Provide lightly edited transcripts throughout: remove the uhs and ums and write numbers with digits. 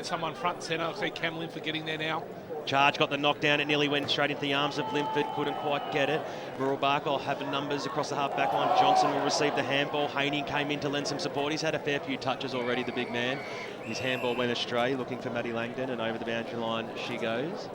Someone front and centre. I see Cam Linford getting there now. Charge got the knockdown. It nearly went straight into the arms of Linford. Couldn't quite get it. Mooroolbark will have the numbers across the half-back line. Johnson will receive the handball. Haney came in to lend some support. He's had a fair few touches already, the big man. His handball went astray, looking for Matty Langdon, and over the boundary line she goes.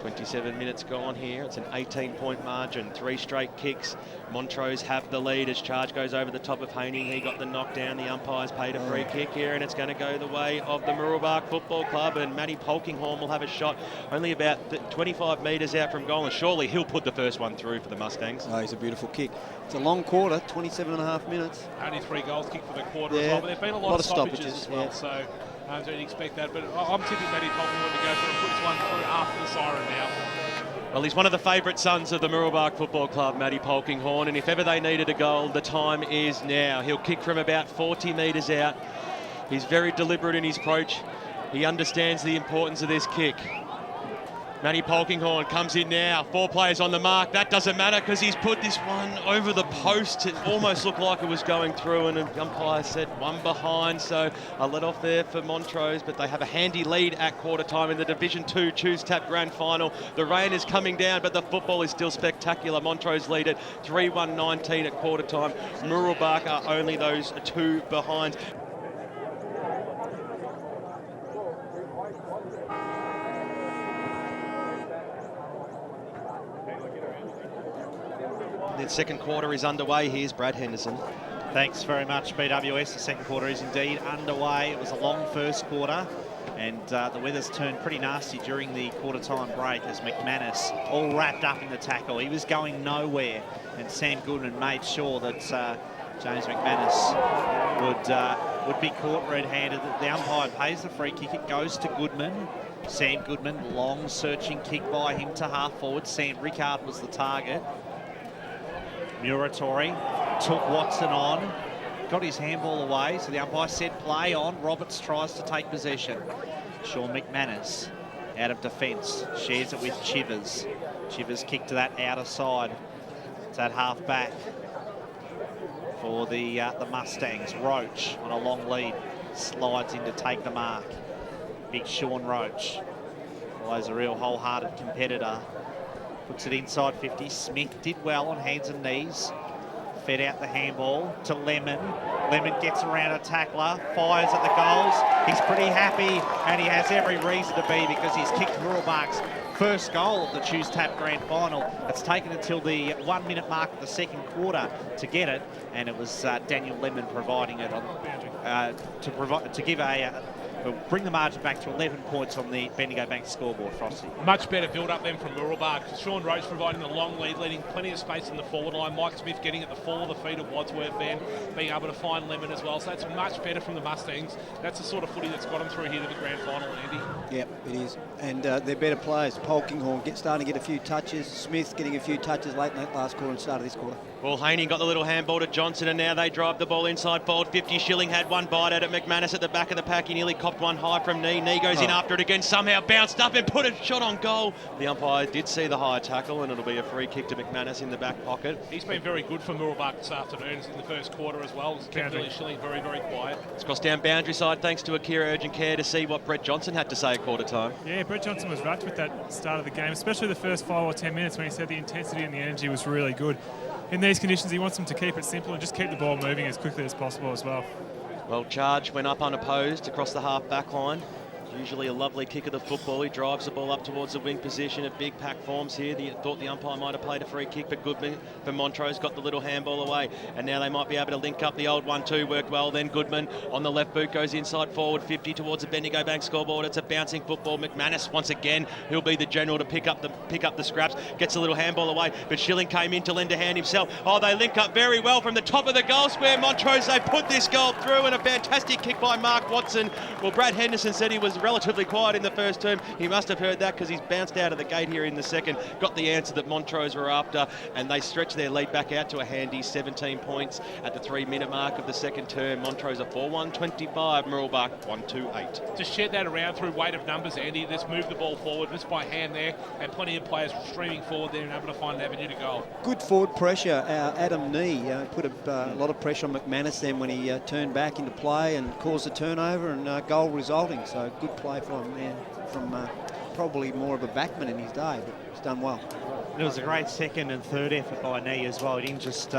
27 minutes gone here. It's an 18-point margin. 3 straight kicks. Montrose have the lead as Charge goes over the top of Haney. He got the knockdown. The umpires paid a free kick here, and it's going to go the way of the Mooroolbark Football Club, and Matty Polkinghorn will have a shot only about 25 metres out from goal, and surely he'll put the first one through for the Mustangs. Oh, he's a beautiful kick. It's a long quarter, 27.5 minutes. Only 3 goals kicked for the quarter as well, but there have been a lot of stoppages as well, so don't expect that. But I'm tipping Matty Polkinghorn to go for it, puts one through after the siren now. Well, he's one of the favourite sons of the Mooroolbark Football Club, Matty Polkinghorn, and if ever they needed a goal, the time is now. He'll kick from about 40 metres out. He's very deliberate in his approach. He understands the importance of this kick. Matty Polkinghorn comes in now. 4 players on the mark. That doesn't matter because he's put this one over the post. It almost looked like it was going through, and the umpire said one behind. So a let off there for Montrose, but they have a handy lead at quarter time in the Division 2 Choose Tap Grand Final. The rain is coming down, but the football is still spectacular. Montrose lead at 3-1-19 at quarter time. Mooroolbark are only those 2 behind. The second quarter is underway. Here's Brad Henderson. Thanks very much, BWS. The second quarter is indeed underway. It was a long first quarter, and the weather's turned pretty nasty during the quarter-time break as McManus all wrapped up in the tackle. He was going nowhere, and Sam Goodman made sure that James McManus would be caught red-handed. The umpire pays the free kick. It goes to Goodman. Sam Goodman, long searching kick by him to half-forward. Sam Rickard was the target. Muratori took Watson on, got his handball away, so the umpire said play on. Roberts tries to take possession. Sean McManus out of defence, shares it with Chivers. Chivers kick to that outer side. It's that half back for the Mustangs. Roach on a long lead, slides in to take the mark. Big Sean Roach, always a real wholehearted competitor. Puts it inside 50. Smith did well on hands and knees. Fed out the handball to Lemon. Lemon gets around a tackler, fires at the goals. He's pretty happy, and he has every reason to be because he's kicked Mooroolbark's first goal of the Choose Tap Grand Final. It's taken until the 1 minute mark of the second quarter to get it, and it was Daniel Lemon providing it on, bring the margin back to 11 points on the Bendigo Bank scoreboard, Frosty. Much better build-up then from Mooroolbark. Sean Roach providing the long lead, leaving plenty of space in the forward line. Mike Smith getting at the fall of the feet of Wadsworth then, being able to find Lemon as well. So that's much better from the Mustangs. That's the sort of footy that's got them through here to the grand final, Andy. Yep, it is. And they're better players. Polkinghorn starting to get a few touches. Smith getting a few touches late in that last quarter and start of this quarter. Well, Haney got the little handball to Johnson, and now they drive the ball inside forward. 50. Schilling had one bite at it. McManus at the back of the pack. He nearly copped one high from Knee. Knee goes in after it again, somehow bounced up and put a shot on goal. The umpire did see the high tackle, and it'll be a free kick to McManus in the back pocket. He's been very good for Mooroolbark this afternoon in the first quarter as well. Really Schilling very, very quiet. It's crossed down boundary side thanks to Akira Urgent Care to see what Brett Johnson had to say at quarter time. Yeah, Brett Johnson was wrapped with that start of the game, especially the first 5 or 10 minutes when he said the intensity and the energy was really good. In these conditions, he wants them to keep it simple and just keep the ball moving as quickly as possible as well. Well, Charge went up unopposed across the half-back line. Usually a lovely kick of the football. He drives the ball up towards the wing position. A big pack forms here. Thought the umpire might have played a free kick, but Goodman for Montrose got the little handball away. And now they might be able to link up. The old 1-2 worked well. Then Goodman on the left boot goes inside forward 50 towards the Bendigo Bank scoreboard. It's a bouncing football. McManus once again, he'll be the general to pick up the scraps. Gets a little handball away, but Schilling came in to lend a hand himself. Oh, they link up very well from the top of the goal square. Montrose, they put this goal through, and a fantastic kick by Mark Watson. Well, Brad Henderson said he was was relatively quiet in the first term. He must have heard that because he's bounced out of the gate here in the second, got the answer that Montrose were after, and they stretched their lead back out to a handy 17 points at the 3-minute mark of the second term. Montrose are 4-1-25, Mooroolbark 1-2-8. Just shed that around through weight of numbers, Andy. Just move the ball forward, just by hand there, and plenty of players streaming forward there and able to find an avenue to goal. Good forward pressure. Adam Nee put a lot of pressure on McManus then when he turned back into play and caused a turnover and goal resulting. So good play from probably more of a backman in his day, but he's done well. It was a great second and third effort by Nee as well. He didn't just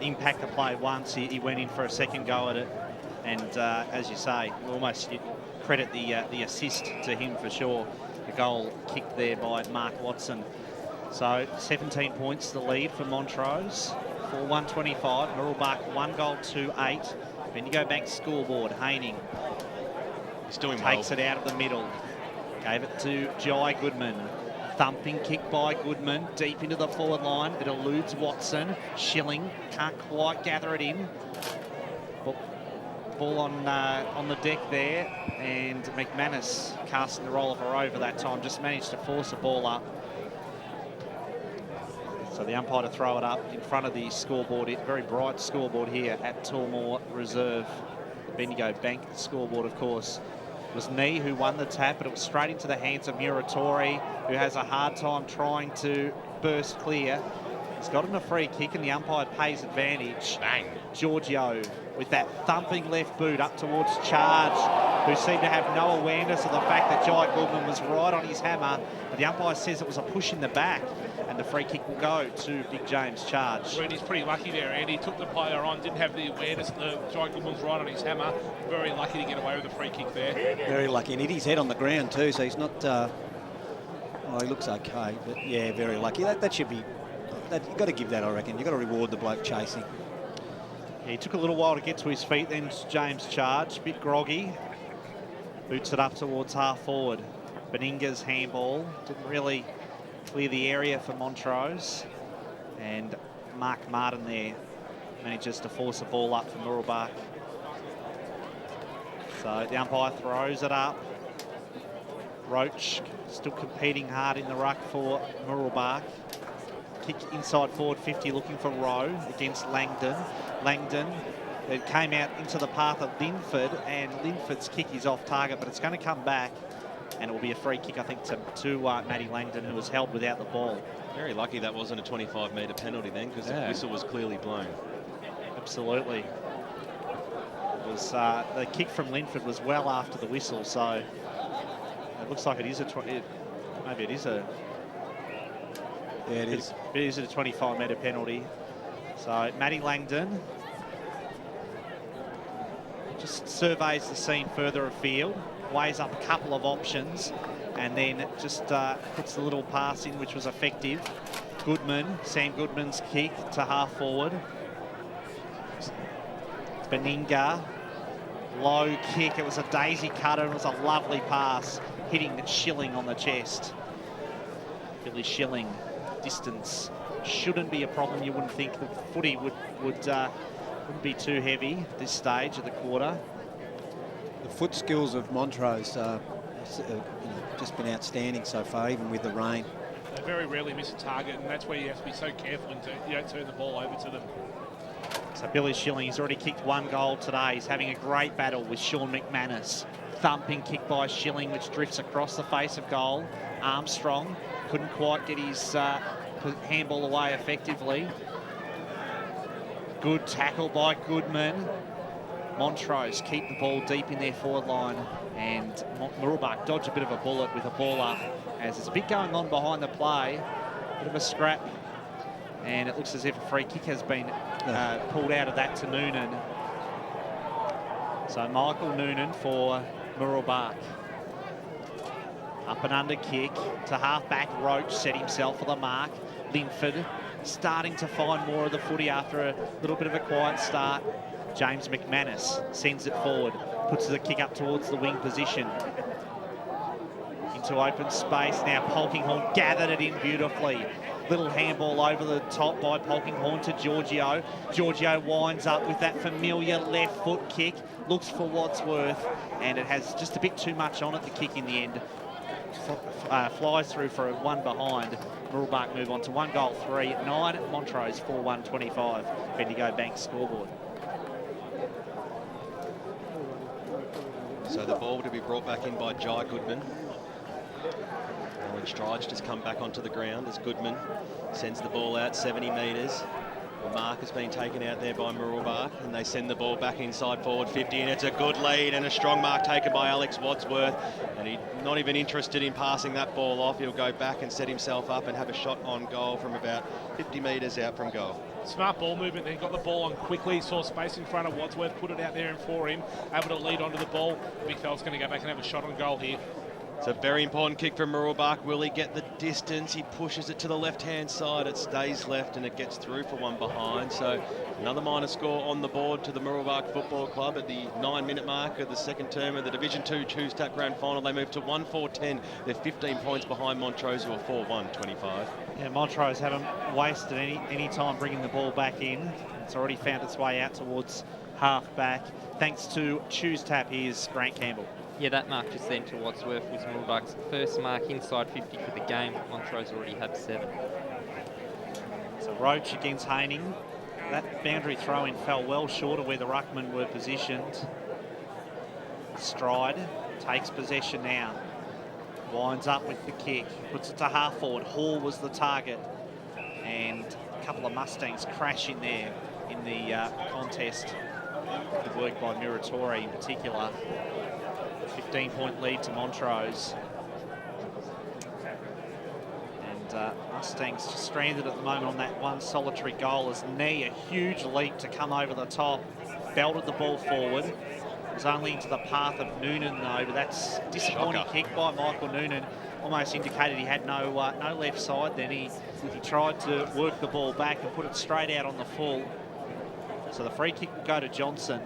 impact the play once. He went in for a second go at it. And as you say, almost credit the assist to him for sure. The goal kicked there by Mark Watson. So 17 points the lead for Montrose. 4-1-25. Mooroolbark 1 goal, 2-8. Bendigo Bank scoreboard. Haining. He's doing Takes it out of the middle. Gave it to Jai Goodman. Thumping kick by Goodman. Deep into the forward line. It eludes Watson. Schilling can't quite gather it in. Ball on the deck there. And McManus casting the roll of her over that time. Just managed to force the ball up. So the umpire to throw it up in front of the scoreboard, very bright scoreboard here at Tullamore Reserve. The Bendigo Bank scoreboard, of course. It was Nee who won the tap, but it was straight into the hands of Muratori, who has a hard time trying to burst clear. He's gotten a free kick and the umpire pays advantage. Bang. Giorgio with that thumping left boot up towards Charge, who seemed to have no awareness of the fact that Jai Goodman was right on his hammer. But the umpire says it was a push in the back, and the free kick will go to Big James Charge. He's pretty lucky there, Andy. He took the player on, didn't have the awareness that Jai Goodman's right on his hammer. Very lucky to get away with the free kick there. Very lucky, and hit his head on the ground too, so he's not... oh, he looks okay, but yeah, very lucky. That should be... You've got to give that, I reckon. You've got to reward the bloke chasing. Yeah, he took a little while to get to his feet, then James Charge, a bit groggy. Boots it up towards half forward. Beninga's handball didn't really clear the area for Montrose. And Mark Martin there manages to force the ball up for Mooroolbark. So the umpire throws it up. Roach still competing hard in the ruck for Mooroolbark. Kick inside forward 50, looking for Rowe against Langdon. Langdon, it came out into the path of Linford, and Linford's kick is off target, but it's going to come back, and it will be a free kick, I think, to Matty Langdon, who was held without the ball. Very lucky that wasn't a 25-metre penalty then, because the whistle was clearly blown. Absolutely. It was the kick from Linford was well after the whistle, so it looks like it is maybe it is a... Yeah, it is. It is a 25-metre penalty. So Matty Langdon just surveys the scene further afield, weighs up a couple of options, and then just puts the little pass in, which was effective. Goodman, Sam Goodman's kick to half forward. Beninga, low kick. It was a daisy cutter. It was a lovely pass, hitting Schilling on the chest. Billy Schilling. Distance shouldn't be a problem. You wouldn't think the footy wouldn't be too heavy at this stage of the quarter. The foot skills of Montrose just been outstanding so far, even with the rain. They very rarely miss a target, and that's where you have to be so careful and you don't turn the ball over to them. So Billy Schilling, he's already kicked 1 goal today. He's having a great battle with Sean McManus. Thumping kick by Schilling, which drifts across the face of goal. Armstrong couldn't quite get his handball away effectively. Good tackle by Goodman. Montrose keep the ball deep in their forward line, and Mooroolbark dodge a bit of a bullet with a ball up, as there's a bit going on behind the play. Bit of a scrap, and it looks as if a free kick has been pulled out of that to Noonan. So Michael Noonan for Mooroolbark. Up and under kick to half-back. Roach set himself for the mark. Linford starting to find more of the footy after a little bit of a quiet start. James McManus sends it forward, puts the kick up towards the wing position. Into open space now. Polkinghorne gathered it in beautifully. Little handball over the top by Polkinghorne to Giorgio. Giorgio winds up with that familiar left foot kick, looks for Wadsworth, and it has just a bit too much on it, the kick in the end. Flies through for a 1 behind. Mooroolbark move on to 1 goal, 3-9. Montrose 4-1-25. Bendigo Bank scoreboard. So the ball to be brought back in by Jai Goodman. Owen Strides just come back onto the ground as Goodman sends the ball out 70 metres. The mark has been taken out there by Mooroolbark, and they send the ball back inside forward 50, and it's a good lead and a strong mark taken by Alex Wadsworth, and he's not even interested in passing that ball off. He'll go back and set himself up and have a shot on goal from about 50 metres out from goal. Smart ball movement there, got the ball on quickly, saw space in front of Wadsworth, put it out there and for him, able to lead onto the ball. Big fella's going to go back and have a shot on goal here. It's a very important kick from Mooroolbark. Will he get the distance? He pushes it to the left-hand side. It stays left and it gets through for 1 behind. So another minor score on the board to the Mooroolbark Football Club at the 9-minute mark of the second term of the Division 2 Choose Tap Grand Final. They move to 1-4-10. They're 15 points behind Montrose, who are 4-1-25. Yeah, Montrose haven't wasted any time bringing the ball back in. It's already found its way out towards half-back. Thanks to Choose Tap, here's Grant Campbell. Yeah, that mark just then to Wadsworth was Mooroolbark's first mark inside 50 for the game. Montrose already had 7. So Roach against Haining. That boundary throw-in fell well short of where the ruckmen were positioned. Stride takes possession now. Winds up with the kick, puts it to half forward. Hall was the target, and a couple of Mustangs crash in there in the contest. Good work by Muratori in particular. 15-point lead to Montrose. And Mustangs just stranded at the moment on that one solitary goal as Knee, a huge leap to come over the top, belted the ball forward. It was only into the path of Noonan though, but that's disappointing kick by Michael Noonan. Almost indicated he had no left side then. He tried to work the ball back and put it straight out on the full. So the free kick will go to Johnson.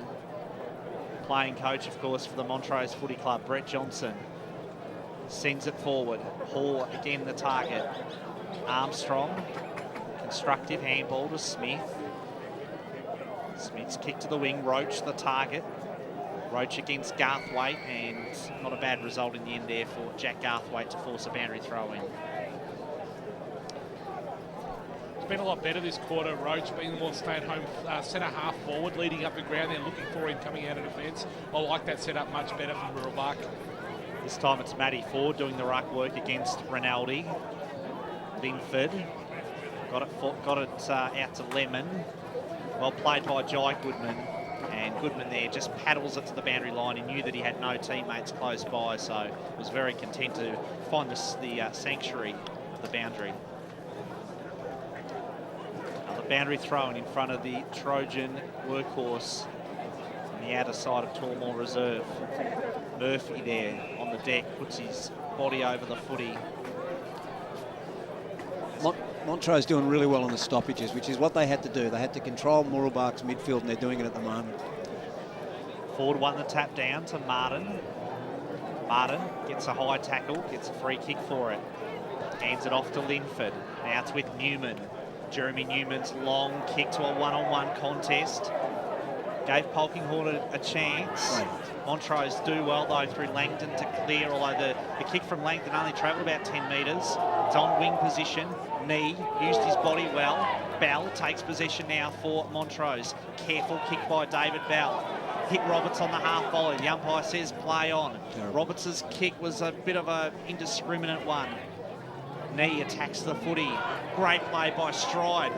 Playing coach, of course, for the Montrose Footy Club, Brett Johnson. Sends it forward. Hall again the target. Armstrong. Constructive handball to Smith. Smith's kick to the wing. Roach the target. Roach against Garthwaite, and not a bad result in the end there for Jack Garthwaite to force a boundary throw in. It's been a lot better this quarter. Roach being the more stay-at-home centre half forward, leading up the ground. They're looking for him coming out of defence. I like that setup much better from Mooroolbark. This time it's Matty Ford doing the ruck work against Rinaldi. Linford got it out to Lemon. Well played by Jai Goodman. And Goodman there just paddles it to the boundary line. He knew that he had no teammates close by, so was very content to find the sanctuary of the boundary. Another boundary thrown in front of the Trojan workhorse on the outer side of Tullamore Reserve. Murphy there on the deck, puts his body over the footy. Montrose doing really well on the stoppages, which is what they had to do. They had to control Mooroolbark's midfield, and they're doing it at the moment. Ford won the tap down to Martin. Martin gets a high tackle, gets a free kick for it. Hands it off to Linford. Now it's with Newman. Jeremy Newman's long kick to a one-on-one contest. Gave Polkinghorne a chance. Right. Montrose do well, though, through Langdon to clear, although the kick from Langdon only travelled about 10 metres. It's on wing position. Knee used his body well. Bell takes possession now for Montrose. Careful kick by David Bell. Hit Roberts on the half volley. The umpire says play on. Roberts' kick was a bit of an indiscriminate one. Knee attacks the footy. Great play by Stride.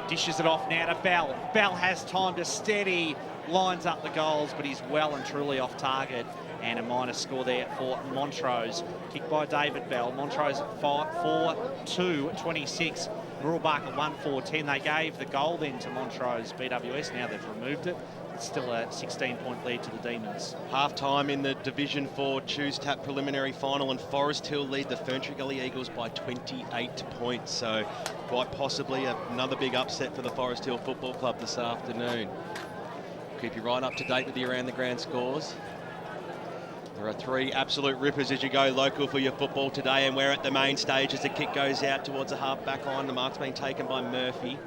Dishes it off now to Bell. Bell has time to steady. Lines up the goals, but he's well and truly off target. And a minor score there for Montrose. Kick by David Bell. Montrose 4-2-26. Mooroolbark at 1-4-10. They gave the goal then to Montrose BWS. Now they've removed it. It's still a 16-point lead to the Demons. Half-time in the Division 4 Choose Tap preliminary final, and Forest Hill lead the Ferntree Gully Eagles by 28 points. So quite possibly another big upset for the Forest Hill Football Club this afternoon. Keep you right up to date with the around the ground scores. There are 3 absolute rippers as you go local for your football today, and we're at the main stage as the kick goes out towards the half-back line. The mark's being taken by Murphy.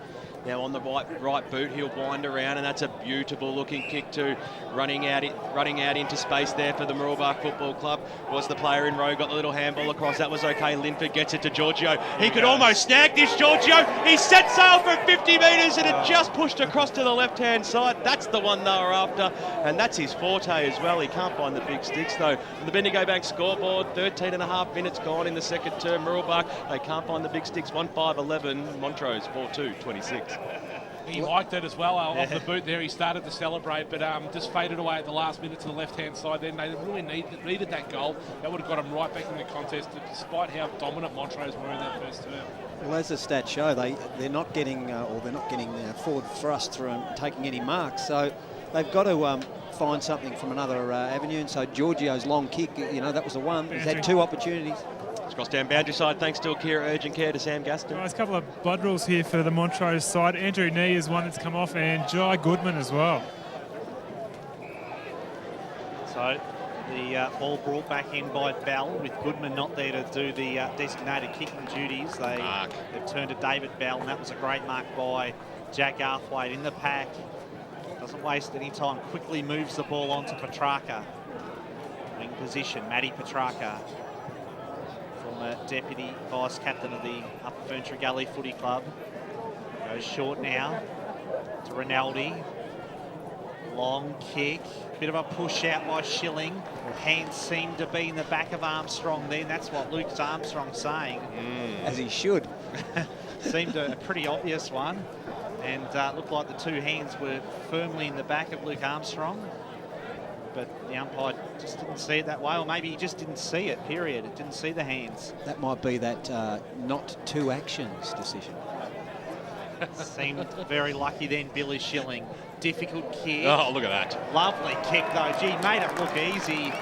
Now on the right boot, he'll wind around, and that's a beautiful looking kick too. Running out into space there for the Mooroolbark Football Club. Was the player in row, got the little handball across. That was okay. Linford gets it to Giorgio. He could almost snag this, Giorgio. He set sail for 50 metres and it just pushed across to the left-hand side. That's the one they were after, and that's his forte as well. He can't find the big sticks though. The Bendigo Bank scoreboard, 13 and a half minutes gone in the second term. Mooroolbark, they can't find the big sticks. 1-5-11. Montrose 4-2-26. He liked it as well off the boot there. He started to celebrate, but just faded away at the last minute to the left-hand side. Then they really needed that goal. That would have got him right back in the contest, despite how dominant Montrose were in that first term. Well, as the stats show, they're not getting forward thrust through and taking any marks. So they've got to find something from another avenue. And so Giorgio's long kick, that was the one. He's had 2 opportunities. It's crossed down boundary side thanks to Akira Urgent Care to Sam Gaston. There's a couple of blood rules here for the Montrose side. Andrew Nee is one that's come off, and Jai Goodman as well. So the ball brought back in by Bell, with Goodman not there to do the designated kicking duties. They've turned to David Bell, and that was a great mark by Jack Garthwaite in the pack. Doesn't waste any time, quickly moves the ball on to Petrarca. Wing position, Matty Petrarca, former deputy vice-captain of the Upper Ferntree Gully Footy Club. Goes short now to Rinaldi. Long kick, bit of a push out by Schilling. Hands seem to be in the back of Armstrong then. That's what Luke Armstrong's saying. As he should. Seemed a pretty obvious one. And looked like the 2 hands were firmly in the back of Luke Armstrong. But the umpire just didn't see it that way, or maybe he just didn't see it, period. It didn't see the hands. That might be that not 2 actions decision. Seemed very lucky then, Billy Schilling. Difficult kick. Oh, look at that. Lovely kick though. Gee, made it look easy.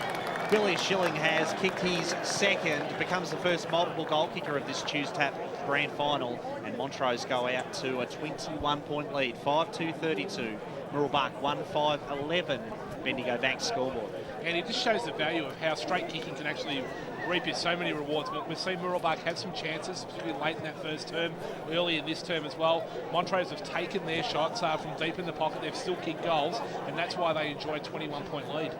Billy Schilling has kicked his second, becomes the first multiple goal kicker of this Tuesday grand final, and Montrose go out to a 21-point lead, 5-2-32. Mooroolbark 1-5-11. Bendigo Bank scoreboard. And it just shows the value of how straight kicking can actually reap you so many rewards. But we've seen Mooroolbark have some chances, particularly late in that first term, early in this term as well. Montrose have taken their shots from deep in the pocket. They've still kicked goals, and that's why they enjoy a 21-point lead.